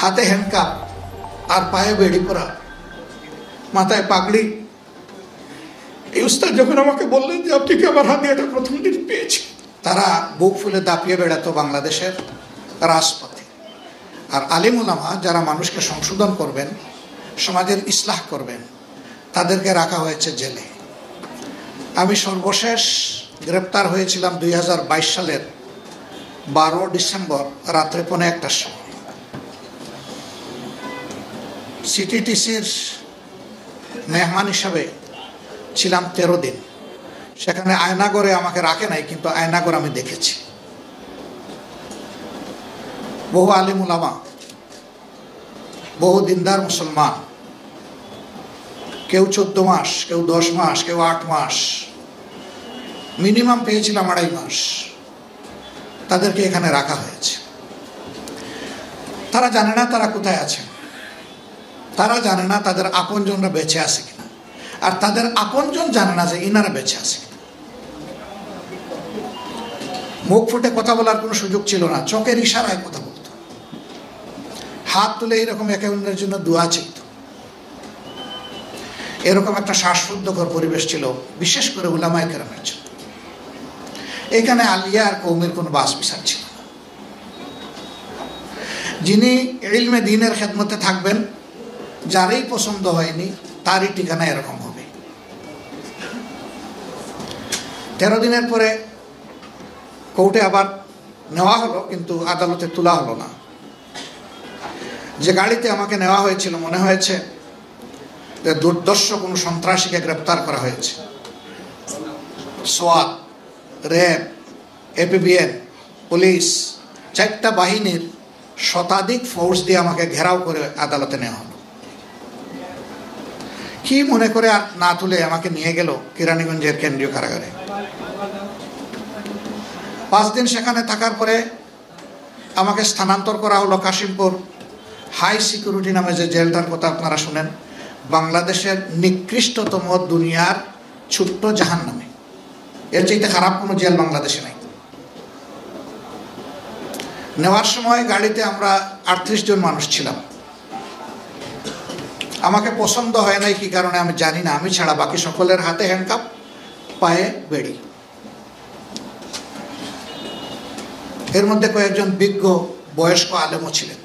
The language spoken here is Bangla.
হাতে হ্যান্ডকাপ আর পায়ে বেড়ি পরা, মাথায় পাগড়ি। এই উস্তাদ যখন আমাকে বললেন যে আপনি কি আমার হাতে এটা প্রথম দিন পেয়েছি, তারা বুক ফুলে দাপিয়ে বেড়াতো বাংলাদেশের রাজপথে। আর আলিম উলামা যারা মানুষকে সংশোধন করবেন, সমাজের ইসলাহ করবেন, তাদেরকে রাখা হয়েছে জেলে। আমি সর্বশেষ গ্রেপ্তার হয়েছিলাম 2022 সালের 12 ডিসেম্বর রাত্রে 1:15টার সময়। সিটিটিসির মেহমান হিসাবে ছিলাম 13 দিন। সেখানে আয়নাগরে আমাকে রাখে নাই, কিন্তু আয়নাগর আমি দেখেছি। বহু আলিম উলামা, বহু দিনদার মুসলমান, কেউ 14 মাস, কেউ 10 মাস, কেউ 8 মাস, মিনিমাম পেয়েছিলাম 2.5 মাস, তাদেরকে এখানে রাখা হয়েছে। তারা জানে না তারা কোথায় আছে, তারা জানে না তাদের আপনজনরা বেঁচে আছে কিনা, আর তাদের আপনজন জানে না যে ইনারা বেঁচে আছে কিনা। মুখ ফুটে কথা বলার কোনো সুযোগ ছিল না, চোখের ইশারায় কথা বলতো, হাত তুলে এরকম একে অন্যের জন্য দোয়া চাইত। এরকম একটা শ্বাসরুদ্ধকর পরিবেশ ছিল, বিশেষ করে উলামায়ে কেরামের জন্য। এখানে আলিয়া আর কৌমের কোনো বাস বিচার ছিল না। যিনি ইলমে দ্বীনের খেদমতে থাকবেন, যারই পছন্দ হয়নি তারই ঠিকানা এরকম হবে। 13 দিনের পরে কোর্টে আবার নেওয়া হলো, কিন্তু আদালতে তোলা হলো না। যে গাড়িতে আমাকে নেওয়া হয়েছিল, মনে হয়েছে যে দুর্দর্শ কোনো সন্ত্রাসীকে গ্রেপ্তার করা হয়েছে। সোয়াত, র্যাব, এপিবিএন, পুলিশ, 4টা বাহিনীর শতাধিক ফোর্স দিয়ে আমাকে ঘেরাও করে আদালতে নেওয়া হলো। কি মনে করে আর না তুলে আমাকে নিয়ে গেল কেরানীগঞ্জের কেন্দ্রীয় কারাগারে। 5 দিন সেখানে থাকার পরে আমাকে স্থানান্তর করা হলো কাশিমপুর হাই সিকিউরিটি নামে যে জেলটার কথা আপনারা শুনেন, বাংলাদেশের নিকৃষ্টতম দুনিয়ার ছোট্ট জাহান্নামে। এর চাইতে খারাপ কোনো জেল বাংলাদেশে নাই। নেওয়ার সময় গাড়িতে আমরা 38 জন মানুষ ছিলাম। আমাকে পছন্দ হয় নাই কি কারণে আমি জানি না, আমি ছাড়া বাকি সকলের হাতে হ্যান্ডকাপ, পায়ে বেড়ি। এর মধ্যে কয়েকজন বিজ্ঞ বয়স্ক আলেমও ছিলেন।